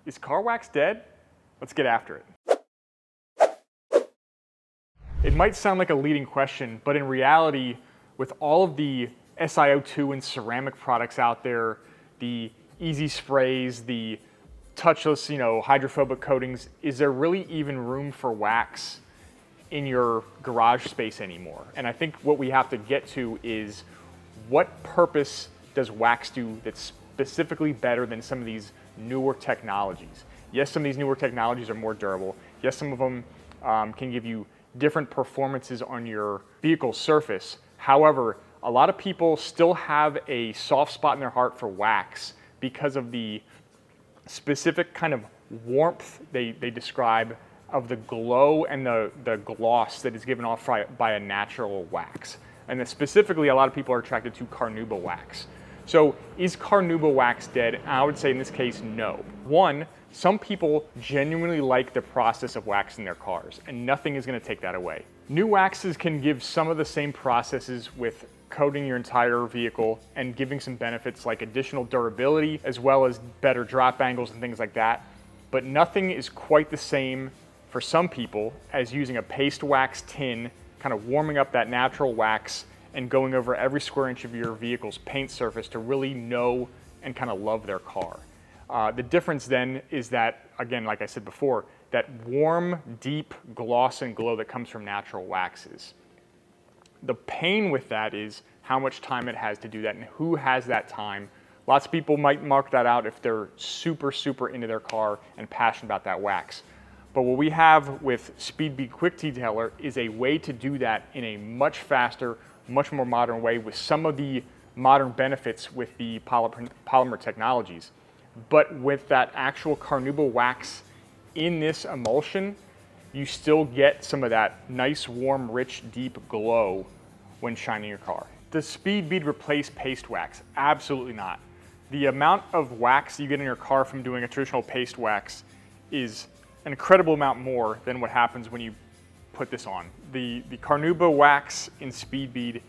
Is car wax dead? Let's get after it. It might sound like a leading question, but in reality, with all of the SiO2 and ceramic products out there, the easy sprays, the touchless, hydrophobic coatings, is there really even room for wax in your garage space anymore? And I think what we have to get to is, what purpose does wax do that's specifically better than some of these newer technologies? Yes, some of these newer technologies are more durable. Yes, some of them can give you different performances on your vehicle surface. However, a lot of people still have a soft spot in their heart for wax because of the specific kind of warmth they describe of the glow and the gloss that is given off by a natural wax. And then specifically, a lot of people are attracted to carnauba wax. So is carnauba wax dead? I would say in this case, no. One, some people genuinely like the process of waxing their cars, and nothing is going to take that away. New waxes can give some of the same processes with coating your entire vehicle and giving some benefits like additional durability as well as better drop angles and things like that. But nothing is quite the same for some people as using a paste wax tin, kind of warming up that natural wax and going over every square inch of your vehicle's paint surface to really know and kind of love their car. The difference then is that, again, like I said before, that warm, deep gloss and glow that comes from natural waxes. The pain with that is how much time it has to do that and who has that time. Lots of people might mark that out if they're super, super into their car and passionate about that wax. But what we have with Speedbead Quick Detailer is a way to do that in a much faster, much more modern way with some of the modern benefits with the polymer technologies. But with that actual carnauba wax in this emulsion, you still get some of that nice, warm, rich, deep glow when shining your car. Does Speedbead replace paste wax? Absolutely not. The amount of wax you get in your car from doing a traditional paste wax is an incredible amount more than what happens when you put this on. The carnauba wax in Speedbead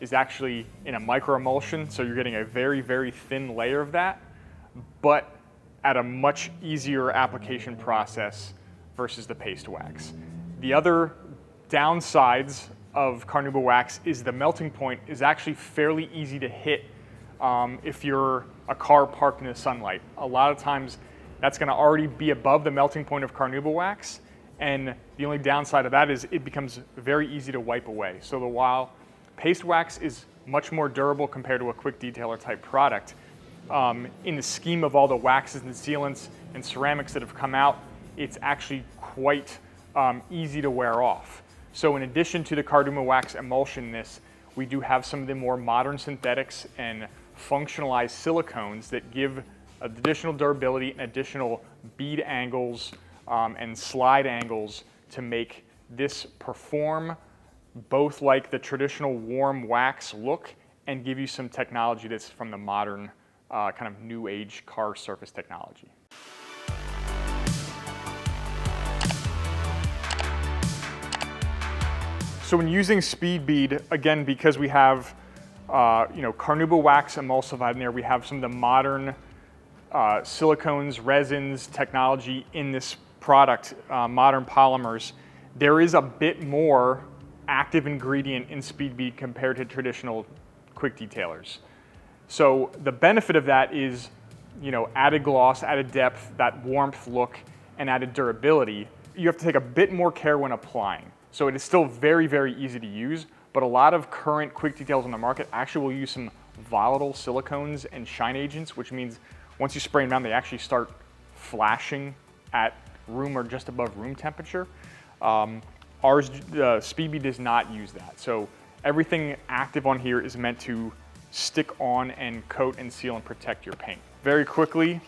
is actually in a micro emulsion, so you're getting a very, very thin layer of that, but at a much easier application process versus the paste wax. The other downsides of carnauba wax is the melting point is actually fairly easy to hit if you're a car parked in the sunlight. A lot of times that's going to already be above the melting point of carnauba wax, and the only downside of that is it becomes very easy to wipe away. So while paste wax is much more durable compared to a quick detailer type product, in the scheme of all the waxes and sealants and ceramics that have come out, it's actually quite easy to wear off. So in addition to the carnauba wax emulsion in this, we do have some of the more modern synthetics and functionalized silicones that give additional durability and additional bead angles and slide angles to make this perform both like the traditional warm wax look and give you some technology that's from the modern kind of new age car surface technology. So when using Speedbead, again, because we have carnauba wax emulsified in there, we have some of the modern silicones, resins, technology in this product, modern polymers. There is a bit more active ingredient in Speedbead compared to traditional quick detailers. So the benefit of that is, added gloss, added depth, that warmth look, and added durability. You have to take a bit more care when applying. So it is still very, very easy to use, but a lot of current quick details on the market actually will use some volatile silicones and shine agents, which means once you spray them down, they actually start flashing at room or just above room temperature. Ours, Speedbead does not use that. So everything active on here is meant to stick on and coat and seal and protect your paint. Very quickly,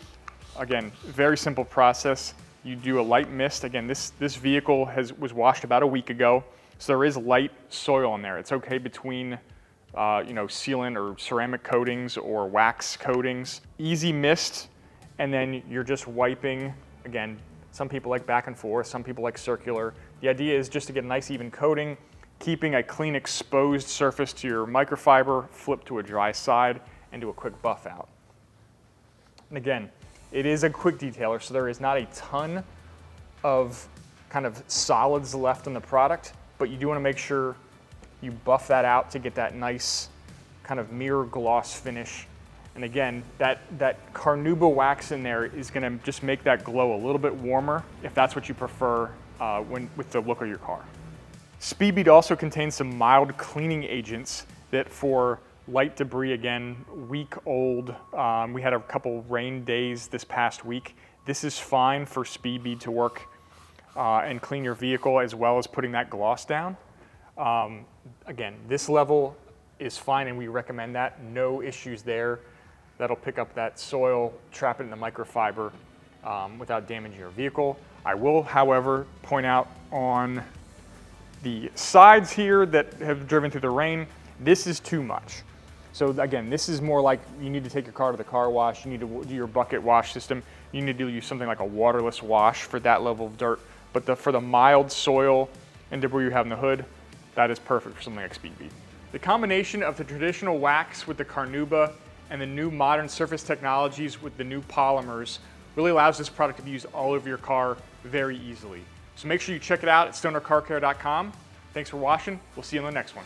again, very simple process. You do a light mist. Again, this vehicle was washed about a week ago, so there is light soil in there. It's okay between sealant or ceramic coatings or wax coatings. Easy mist, and then you're just wiping. Again, some people like back and forth, some people like circular. The idea is just to get a nice even coating, keeping a clean exposed surface to your microfiber, flip to a dry side, and do a quick buff out. And again, It is a quick detailer, so there is not a ton of kind of solids left in the product, but you do want to make sure you buff that out to get that nice kind of mirror gloss finish. And again, that carnauba wax in there is going to just make that glow a little bit warmer if that's what you prefer with the look of your car. Speedbead also contains some mild cleaning agents that for light debris, again, week old, we had a couple rain days this past week. This is fine for Speedbead to work and clean your vehicle as well as putting that gloss down. Again, this level is fine and we recommend that. No issues there. That'll pick up that soil, trap it in the microfiber without damaging your vehicle. I will, however, point out on the sides here that have driven through the rain, this is too much. So again, this is more like you need to take your car to the car wash, you need to do your bucket wash system, you need to use something like a waterless wash for that level of dirt. But for the mild soil and debris you have in the hood, that is perfect for something like Speedbead. The combination of the traditional wax with the carnauba and the new modern surface technologies with the new polymers really allows this product to be used all over your car very easily. So make sure you check it out at stonercarcare.com. Thanks for watching. We'll see you in the next one.